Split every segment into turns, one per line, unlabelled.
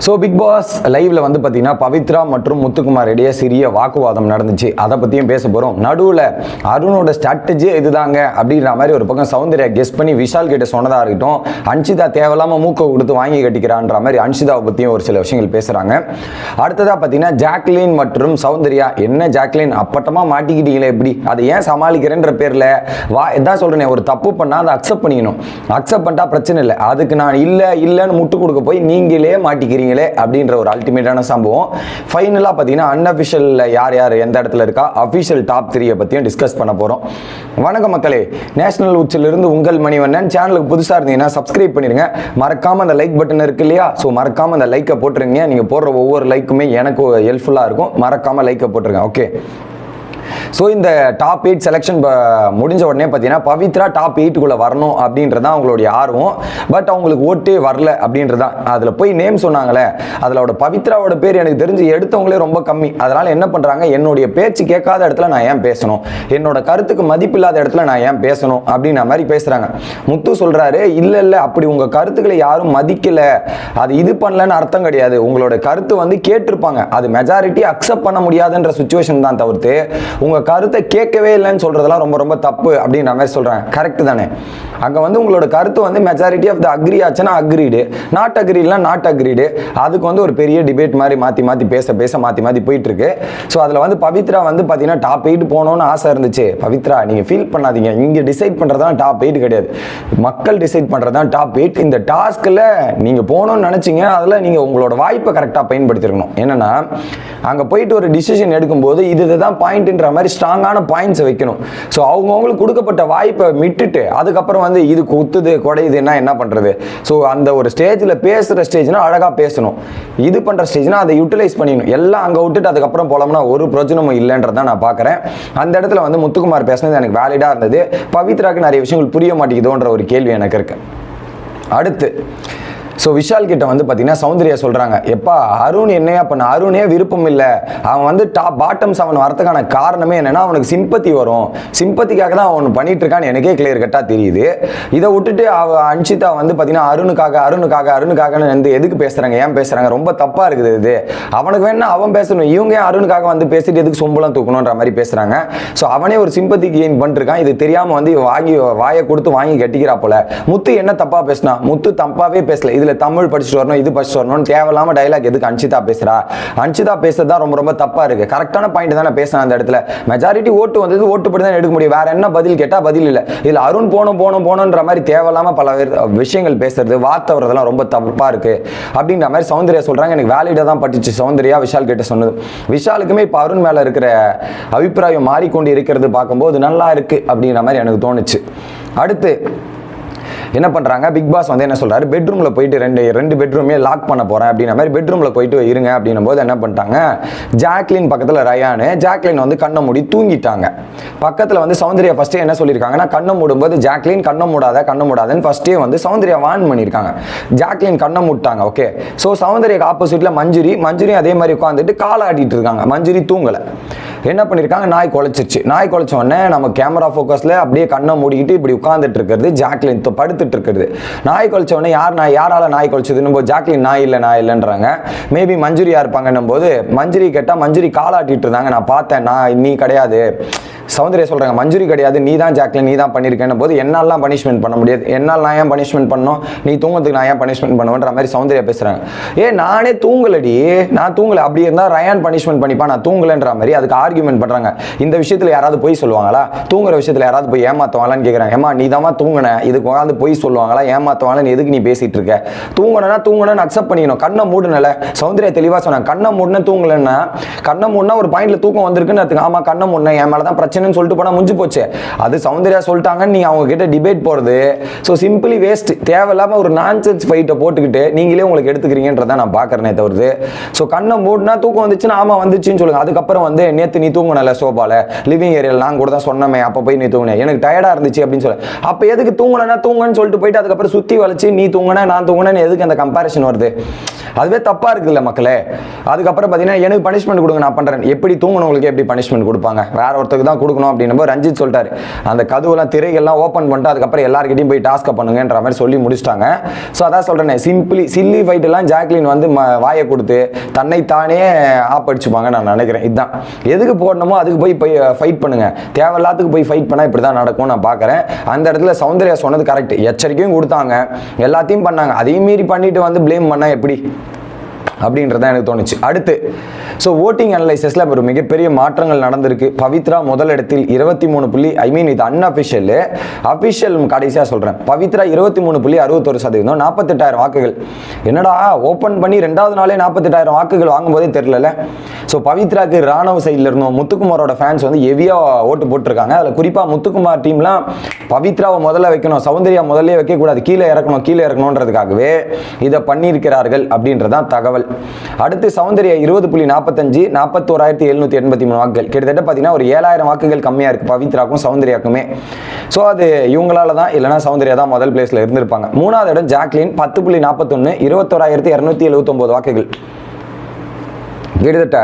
So big pass லைவ்ல வந்து பார்த்தீங்கன்னா பவித்ரா மற்றும் முத்துக்குமார் இடையே சிறிய வாக்குவாதம் நடந்துச்சு. அதை பற்றியும் பேச போகிறோம். நடுவில் அருணோட ஸ்ட்ராட்டஜி இதுதாங்க அப்படின்ற மாதிரி ஒரு பக்கம் சௌந்தர்யா கெஸ் பண்ணி விஷால் கிட்ட சொன்னதாக இருக்கட்டும், அன்ஷிதா தேவையில்லாமல் மூக்கை கொடுத்து வாங்கி கட்டிக்கிறான்ற மாதிரி அன்ஷிதாவை பற்றியும் ஒரு சில விஷயங்கள் பேசுகிறாங்க. அடுத்ததாக பார்த்தீங்கன்னா ஜாக்லின் மற்றும் சௌந்தர்யா, என்ன ஜாக்லின் அப்பட்டமாக மாட்டிக்கிட்டீங்களே எப்படி, அதை ஏன் சமாளிக்கிறேன்ற பேரில் எதான் சொல்கிறேன், ஒரு தப்பு பண்ணால் அதை அக்செப்ட் பண்ணிக்கணும். அக்செப்ட் பண்ணிட்டா பிரச்சனை இல்லை, அதுக்கு நான் இல்லைன்னு முட்டு கொடுக்க போய் நீங்களே மாட்டிக்கிறீங்களே அப்படின்ற ஒரு அல்டிமேட்டான சம்பவம். ஃபைனலாக பார்த்தீங்கன்னா அன்அஃபிஷியலில் யார் யார் எந்த இடத்துல இருக்கா, அஃபிஷியல் டாப் 3 பற்றியும் டிஸ்கஸ் பண்ண போகிறோம். வணக்கம் மக்களே, நேஷனல் உச்சிலிருந்து உங்கள் மணிவண்ணன். சேனலுக்கு புதுசாக இருந்தீங்கன்னா சப்ஸ்கிரைப் பண்ணிடுங்க. மறக்காமல் அந்த லைக் பட்டன் இருக்கு இல்லையா, ஸோ மறக்காமல் அந்த லைக்கை போட்டுருங்க. நீங்கள் போடுற ஒவ்வொரு லைக்குமே எனக்கு ஹெல்ப்ஃபுல்லாக இருக்கும். மறக்காமல் லைக்கை போட்டுருங்க. ஓகே, ஸோ இந்த டாப் 8 செலெக்ஷன் முடிஞ்ச உடனே பார்த்தீங்கன்னா பவித்ரா டாப் 8க்குள்ளே வரணும் அப்படின்றது தான் அவங்களுடைய ஆர்வம். பட் அவங்களுக்கு ஓட்டே வரல அப்படின்றதான். அதில் போய் நேம் சொன்னாங்களே, அதில் பவித்ராவோட பேர் எனக்கு தெரிஞ்சு எடுத்தவங்களே ரொம்ப கம்மி. அதனால் என்ன பண்ணுறாங்க, என்னுடைய பேச்சு கேட்காத இடத்துல நான் ஏன் பேசணும், என்னோட கருத்துக்கு மதிப்பில்லாத இடத்துல நான் ஏன் பேசணும் அப்படின்ற மாதிரி பேசுகிறாங்க. முத்து சொல்கிறாரு, இல்லை அப்படி உங்கள் கருத்துக்களை யாரும் மதிக்கலை, அது இது பண்ணலன்னு அர்த்தம் கிடையாது. உங்களோட கருத்து வந்து கேட்டிருப்பாங்க, அது மெஜாரிட்டி அக்செப்ட் பண்ண முடியாதுன்ற சுச்சுவேஷன் தான் தவிர்த்து உங்க கருத்தை கேட்கவே இல்லைன்னு சொல்றதெல்லாம் ரொம்ப ரொம்ப தப்பு அப்படின்ற மாதிரி சொல்றாங்க. கரெக்ட் தானே? அங்க வந்து உங்களோட கருத்து வந்து மெஜாரிட்டி ஆஃப் த அக்ரி ஆச்சுன்னா அக்ரீடு, நாட் அக்ரீட்னா நாட் அக்ரீடு. அதுக்கு வந்து ஒரு பெரிய டிபேட் மாதிரி மாற்றி பேச மாற்றி போயிட்டு இருக்கு. ஸோ அதில் வந்து பவித்ரா வந்து பார்த்தீங்கன்னா டாப் 8 போகணும்னு ஆசை இருந்துச்சு. பவித்ரா நீங்கள் ஃபீல் பண்ணாதீங்க, இங்கே டிசைட் பண்ணுறதுதான் டாப் 8 கிடையாது, மக்கள் டிசைட் பண்ணுறது தான் டாப் 8. இந்த டாஸ்கில் நீங்கள் போகணும்னு நினச்சிங்க, அதில் நீங்கள் உங்களோட வாய்ப்பை கரெக்டாக பயன்படுத்திருக்கணும். என்னன்னா அங்கே போயிட்டு ஒரு டிசிஷன் எடுக்கும்போது இதுதான் பாயிண்ட்ன்ற மாதிரி ஸ்ட்ராங்கான பாயிண்ட்ஸ் வைக்கணும். ஸோ அவங்கவுங்களுக்கு கொடுக்கப்பட்ட வாய்ப்பை விட்டுட்டு அதுக்கப்புறம் வந்து இது குத்துது குடையுதுன்னா என்ன பண்ணுறது. ஸோ அந்த ஒரு ஸ்டேஜில் பேசுகிற ஸ்டேஜ்னா அழகாக பேசணும், இது பண்ணுற ஸ்டேஜ்னா அதை யூட்டிலைஸ் பண்ணிக்கணும். எல்லாம் அங்கே விட்டுட்டு அதுக்கப்புறம் போலம்னா ஒரு பிரயோஜனமும் இல்லைன்றதான் நான் பார்க்குறேன். அந்த இடத்துல வந்து முத்துக்குமார் பேசுனது எனக்கு வேலிடாக இருந்தது. பவித்ராக்கு நிறைய விஷயங்கள் புரிய மாட்டேங்குதோன்ற ஒரு கேள்வி எனக்கு இருக்கு. அடுத்து ஸோ விஷால் கிட்ட வந்து பார்த்தீங்கன்னா சௌந்தர்யா சொல்கிறாங்க, எப்பா அருண் என்னையா பண்ண, அருணே விருப்பம் இல்லை, அவன் வந்து பாட்டம் 7 வரதுக்கான காரணமே என்னன்னா அவனுக்கு சிம்பத்தி வரும், சிம்பத்திக்காக தான் அவன் பண்ணிட்டு இருக்கான்னு எனக்கே கிளியர் கட்டாக தெரியுது. இதை விட்டுட்டு அன்ஷிதா வந்து பார்த்தீங்கன்னா அருணுக்காக வந்து எதுக்கு பேசுகிறாங்க, ஏன் பேசுகிறாங்க, ரொம்ப தப்பாக இருக்குது இது. அவனுக்கு வேணா அவன் பேசணும், இவங்க அருணுக்காக வந்து பேசிட்டு எதுக்கு சொம்பலாம் தூக்கணுன்ற மாதிரி பேசுகிறாங்க. ஸோ அவனே ஒரு சிம்பத்தி கெயின் பண்ணிருக்கான். இது தெரியாமல் வந்து வாயை கொடுத்து வாங்கி கட்டிக்கிறா போல. முத்து என்ன தப்பாக பேசினா, முத்து தப்பாவே பேசல. இதில் தமிழ் படிச்சுட்டு வரணும், இது படிச்சுட்டு வரணும்னு தேவையில்லாம டைலாக் எதுக்கு அன்ஷிதா பேசுறா. அன்ஷிதா பேசுறது தான் ரொம்ப ரொம்ப தப்பா இருக்கு. கரெக்டான பாயிண்ட் தானே பேசுறேன். அந்த இடத்துல மெஜாரிட்டி ஓட்டு வந்தது, ஓட்டுப்படி தான் எடுக்க முடியும். வேற என்ன பதில் கேட்டா பதில் இல்லை. இதுல அருண் போனோன்ற மாதிரி தேவையில்லாம பல விஷயங்கள் பேசுறது, வார்த்தை வரதெல்லாம் ரொம்ப தப்பா இருக்கு அப்படின்ற மாதிரி சௌந்தர்யா சொல்றாங்க. எனக்கு வேலிடா தான் பட்டுச்சு சௌந்தர்யா விஷால் கிட்ட சொன்னது. விஷாலுக்குமே இப்போ அருண் மேல இருக்கிற அபிப்பிராயம் மாறிக்கொண்டு இருக்கிறது பார்க்கும்போது நல்லா இருக்கு அப்படின்ற மாதிரி எனக்கு தோணுச்சு. அடுத்து என்ன பண்ணுறாங்க, பிக் பாஸ் வந்து என்ன சொல்கிறாரு, பெட்ரூமில் போயிட்டு ரெண்டு பெட்ரூமே லாக் பண்ண போகிறேன் அப்படின்ற மாதிரி பெட்ரூமில் போயிட்டு இருங்க அப்படின்னும் போது என்ன பண்ணிட்டாங்க, ஜாக்லின் பக்கத்தில் ரயானு, ஜாக்லின் வந்து கண்ணை மூடி தூங்கிட்டாங்க. பக்கத்தில் வந்து சௌந்தர்யா ஃபஸ்ட்டே என்ன சொல்லியிருக்காங்கன்னா, கண்ணை மூடும்போது ஜாக்லின் கண்ணை மூடாதன்னு ஃபஸ்ட்டே வந்து சௌந்தர்யா வார்ன் பண்ணியிருக்காங்க. ஜாக்லின் கண்ணை மூட்டாங்க. ஓகே, ஸோ சௌந்தர்யாக்கு ஆப்போசிட்டில் மஞ்சுரி அதே மாதிரி உட்காந்துட்டு காலை ஆட்டிட்டு இருக்காங்க. மஞ்சுரி தூங்கலை. என்ன பண்ணியிருக்காங்க, நாய் குலைச்சிருச்சு. நாய் குலைச்ச உடனே நம்ம கேமரா ஃபோக்கஸில் அப்படியே கண்ணை மூடிக்கிட்டு இப்படி உட்காந்துட்டு இருக்கிறது ஜாக்லின், படுத்துட்டு இருக்கிறது. நாய் குலைச்ச உடனே யாரால நாய் குலைச்சதுன்னு போது ஜாக்லின் நாய் இல்லைன்றாங்க. மேபி மஞ்சுரியா இருப்பாங்கன்னும் போது மஞ்சுரி கேட்டால் மஞ்சுரி காலாட்டிட்டு இருந்தாங்க. நான் பார்த்தேன், நீ கிடையாது. சௌந்தர்யா சொல்றாங்க, மஞ்சுரி கிடையாது, நீ தான் ஜாக்லின், நீ தான் பண்ணியிருக்கேன் போது என்னாலாம் பனிஷ்மெண்ட் பண்ண முடியாது, என்னால் நான் ஏன் பனிஷ்மெண்ட் பண்ணணும், நீ தூங்கத்துக்கு நான் ஏன் பனிஷ்மெண்ட் பண்ணுவேன்ற மாதிரி சௌந்தர்யா பேசுறாங்க. நானே தூங்கலடி, நான் தூங்கல, அப்படி இருந்தால் ரயான் பனிஷ்மெண்ட் பண்ணிப்பா, நான் தூங்கலன்ற மாதிரி அதுக்கு ஆர்குமெண்ட் பண்றாங்க. இந்த விஷயத்துல யாராவது போய் சொல்லுவாங்களா, தூங்குற விஷயத்துல யாராவது போய் ஏமாத்துவாங்களான்னு கேட்குறாங்க. ஏமா நீ தான் தூங்கின, இதுக்கு உட்காந்து போய் சொல்லுவாங்களா, ஏமாத்துவாங்களான்னு எதுக்கு நீ பேசிட்டு இருக்க, தூங்கணும்னு அக்செப்ட் பண்ணிக்கணும். கண்ணை மூடுனல, சௌந்தர்யா தெளிவா சொன்னாங்க, கண்ணை மூடுன தூங்கலன்னா, கண்ணை மூடுனா ஒரு பாயிண்ட்ல தூக்கம் வந்திருக்குன்னு, ஆமா கண்ணை மூடுன என் மேலதான் பிரச்சனை சொல்லிட்டு போனா முடிஞ்சு போச்சு. அது சௌந்தர்யா சொல்லிட்டாங்கன்னு நீங்க அவங்க கிட்ட டிபேட் போறது சோ சிம்பிளி வேஸ்ட். தேவையில்லாம ஒரு நான்சென்ஸ் ஃபைட்டை போட்டுக்கிட்டு நீங்களே உங்களுக்கு எடுத்துக்கிறீங்கன்றத நான் பாக்குறேனே தவிர்த்து. சோ கண்ணை மூடினா தூக்கம் வந்துச்சுன்னா ஆமா வந்துச்சுன்னு சொல்லுங்க. அதுக்கப்புறம் வந்து நேத்து நீ தூங்கணும்ல சோபால லிவிங் ஏரியால, நான் கூட தான் சொன்னமே, அப்ப போய் நீ தூங்குன, எனக்கு டயர்டா இருந்துச்சு அப்படின்னு சொல்ல. அப்ப எதுக்கு தூங்கணும்னு சொல்லிட்டு போயிட்டு அதுக்கப்புறம் சுத்தி வளைச்சு நீ தூங்குன நான் தூங்குனேன்னு எதுக்கு அந்த கம்பேரிசன் வருது? அதுவே தப்பா இருக்குல்ல மக்களே. அதுக்கப்புறம் பாத்தீங்கன்னா எனக்கு பனிஷ்மெண்ட் கொடுங்க, நான் பண்றேன். எப்படி தூங்கணுங்களுக்கு எப்படி பனிஷ்மெண்ட் கொடுப்பாங்க? வேற ஒருத்தருக்கு தான் கொடுக்கணும் அப்படின்னும் ரஞ்சித் சொல்லிட்டாரு, அந்த கதவுலாம் திரைகள்லாம் ஓப்பன் பண்ணிட்டு அதுக்கப்புறம் எல்லாருக்கிட்டையும் போய் டாஸ்க்கை பண்ணுங்கன்ற மாதிரி சொல்லி முடிச்சிட்டாங்க. ஸோ அதான் சொல்கிறேன், சில்லி ஃபைட்டெல்லாம் ஜாக்லின் வந்து வாயை கொடுத்து தன்னைத்தானே ஆப்படிச்சுப்பாங்க நான் நினைக்கிறேன். இதுதான் எதுக்கு போடணுமோ அதுக்கு போய் ஃபைட் பண்ணுங்க, தேவையில்லாத்துக்கு போய் ஃபைட் பண்ணால் இப்படி தான் நடக்கும் நான் பார்க்குறேன். அந்த இடத்துல சௌந்தர்யா சொன்னது கரெக்ட், எச்சரிக்கையும் கொடுத்தாங்க, எல்லாத்தையும் பண்ணாங்க, அதையும் மீறி பண்ணிட்டு வந்து ப்ளேம் பண்ணால் எப்படி அப்படின்றத எனக்கு தோணுச்சு. அடுத்து ஸோ ஓட்டிங் அனலைசஸில் ஒரு மிகப்பெரிய மாற்றங்கள் நடந்திருக்கு. பவித்ரா முதலிடத்தில் 23 இது அன்அஃபிஷியல், அஃபிஷியல் கடைசியாக சொல்கிறேன். பவித்ரா 23.61%, 48,000 வாக்குகள். என்னடா ஓப்பன் பண்ணி 2வது நாளே 48,000 வாக்குகள் வாங்கும்போதே தெரியல. ஸோ பவித்ராக்கு ராணுவ சைடில் இருந்தோம், முத்துக்குமாரோட ஃபேன்ஸ் வந்து ஹெவியாக ஓட்டு போட்டிருக்காங்க. அதில் குறிப்பாக முத்துக்குமார் டீம்லாம் பவித்ராவை முதல்ல வைக்கணும், சௌந்தர்யா முதல்ல வைக்கக்கூடாது, கீழே இறக்கணுன்றதுக்காகவே இதை பண்ணியிருக்கிறார்கள் அப்படின்றதான் தகவல். அடுத்து சௌந்தர்யா 20.45, 41,783 வாக்குகள். கிட்டத்தட்ட பார்த்தீங்கன்னா ஒரு 7,000 வாக்குகள் கம்மியாக இருக்குது பவித்ராக்கும் சௌந்தர்யாக்குமே. ஸோ அது இவங்களால தான், இல்லைனா சௌந்தர்யா தான் முதல் பிளேஸில் இருந்திருப்பாங்க. 3வது இடம் ஜாக்லின் 10.41, 21,279 வாக்குகள். கிட்டத்தட்ட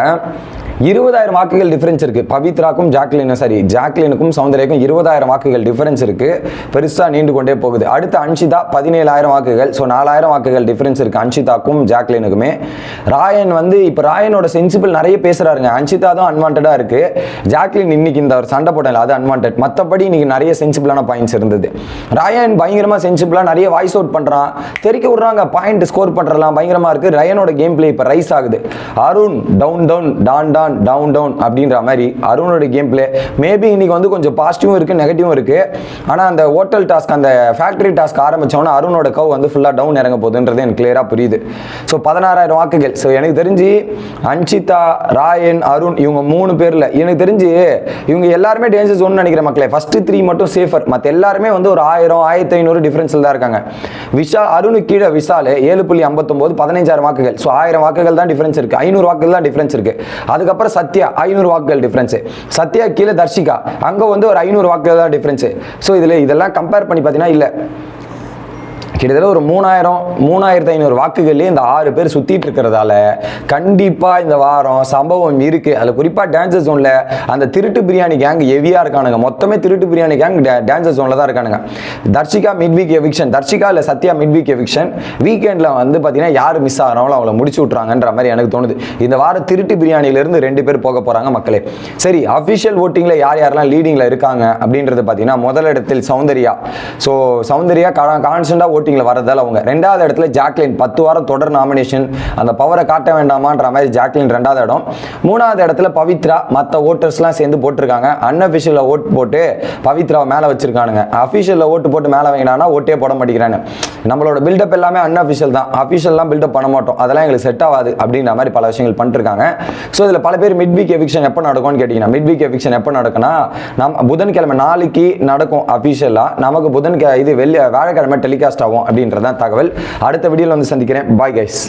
20,000 வாக்குகள் டிஃபரன்ஸ் இருக்கு பவித்ராக்கும் ஜாக்லினுக்கும் சௌந்தர்யாக்கும் 20,000 வாக்குகள் டிஃபரன்ஸ் இருக்கு, பெருசா நீண்டு கொண்டே போகுது. அடுத்து அன்ஷிதா 17,000 வாக்குகள். ஸோ 4,000 வாக்குகள் டிஃபரன்ஸ் இருக்கு அன்ஷிதாக்கும் ஜாக்லினுக்குமே. ராயன் வந்து இப்போ ராயனோட சென்சிபிள் நிறைய பேசுறாருங்க, அன்ஷிதா தான் அன்வான்டா இருக்கு, ஜாக்லின் இன்னைக்கு இந்த ஒரு சண்டை போட்டல அது அன்வான்ட், மற்றபடி இன்னைக்கு நிறைய சென்சிபிளான பாயிண்ட்ஸ் இருந்தது. ராயன் பயங்கரமா சென்சிபிளா நிறைய வாய்ஸ் அவுட் பண்றான், தெரிக்க விடுறாங்க, பாயிண்ட் ஸ்கோர் பண்றலாம் பயங்கரமா இருக்கு. ராயனோட கேம் பிளே இப்போ ரைஸ் ஆகுது. அருண் டவுன் டவுன் அப்படின்ற மாதிரி அருணோட கேம் பிளே மேபி இன்னைக்கு வந்து கொஞ்சம் பாசிட்டிவும் இருக்கு நெகட்டிவும் இருக்கு. ஆனா அந்த ஹோட்டல் டாஸ்க் அந்த ஃபேக்டரி டாஸ்க் ஆரம்பிச்சோன்னா அருணோட கவ் வந்து ஃபுல்லா டவுன் இறங்க போகுதுன்றது எனக்கு கிளியரா புரியுது. ஸோ 16,000 வாக்குகள். ஸோ எனக்கு தெரிஞ்சு அன்ஷிதா, ராயன், அருண் இவங்க 3 பேர்ல எனக்கு தெரிஞ்சு இவங்க எல்லாருமே டேஞ்சர் ஜோன் நினைக்கிற மக்களே. ஃபர்ஸ்ட் 3 மட்டும் சேஃபர், மற்ற எல்லாருமே வந்து ஒரு 1000 1500 டிஃபரன்ஸ்ல தான் இருக்காங்க. விஷால் அருணுக்கு கீழே விஷால் 7.59 15,000 வாக்குகள். ஸோ 1000 வாக்குகள் தான் டிஃபரன்ஸ் இருக்கு, 500 வாக்குகள் தான் டிஃபரன்ஸ் இருக்கு. அதுக்கப்புறம் சத்யா 500 வாக்குகள் டிஃபரன்ஸ், சத்யா கீழே தர்ஷிகா அங்க வந்து ஒரு 500 வாக்குகள் தான் டிஃபரன்ஸ். ஸோ இதெல்லாம் கம்பேர் பண்ணி பார்த்தீங்கன்னா இல்லை கிட்டத்தட்ட ஒரு 3,500 வாக்குகள்லேயே இந்த 6 பேர் சுத்திட்டு இருக்கிறதால கண்டிப்பா இந்த வாரம் சம்பவம் இருக்கு. அதில் குறிப்பா டான்சர் ஜோன்ல அந்த திருட்டு பிரியாணி கேங் ஹெவியா இருக்கானுங்க, மொத்தமே திருட்டு பிரியாணி கேங் டான்சர் ஜோன்ல தான் இருக்கானுங்க. Dharshika mid week eviction, Dharshika இல்ல சத்யா மிட் வீக் எவிக்ஷன், வீக்கெண்ட்ல வந்து பாத்தீங்கன்னா யாரு மிஸ் ஆகிறாங்களோ அவங்கள முடிச்சு விட்டுறாங்கன்ற மாதிரி எனக்கு தோணுது. இந்த வாரம் திருட்டு பிரியாணில இருந்து 2 பேர் போக போறாங்க மக்களே. சரி, அபிஷியல் ஓட்டிங்ல யாரெல்லாம் லீடிங்ல இருக்காங்க அப்படின்றது பாத்தீங்கன்னா முதலிடத்தில் சௌந்தர்யா. ஸோ சௌந்தர்யா கான்ஸ்டன்டா வரதால அவங்க 2வது இடத்துல ஜாக்லின் 10 வாரம் தொடர் நாமினேஷன், அந்த பவரை காட்ட வேண்டாமான்ற மாதிரி ஜாக்லின் 2வது இடம். 3வது இடத்துல பவித்ரா, மற்ற ஓட்டர்ஸ்லாம் சேர்ந்து போட்டிருக்காங்க. அன்அபிஷியல்ல ஓட் போட்டு பவித்ராவை மேல வச்சிருக்கானுங்க, அபிஷியல்ல ஓட்டு போட்டு மேல வைங்கனா ஓட்டே போட மாட்டேங்கிறானு. நம்மளோட பில்டப் எல்லாமே அன்அபிஷியல் தான், அபிஷியல்லாம் பில்டப் பண்ண மாட்டோம், அதெல்லாம் எங்களுக்கு செட் ஆகாது அப்படின்ற மாதிரி பல விஷயங்கள் பண்ணிருக்காங்க. ஸோ இதில் பல பேர் மிட் வீக் எவிக்ஷன் எப்போ நடக்கும்னு கேட்டீங்கன்னா, மிட் வீக் எவிக்ஷன் எப்போ நடக்கும்னா நம்ம புதன்கிழமை நாளைக்கு நடக்கும் அபிஷியலா, நமக்கு வியாழக்கிழமை டெலிகாஸ்ட் ஆகும் அப்படின்றதான் தகவல். அடுத்த வீடியோவில் வந்து சந்திக்கிறேன். Bye guys.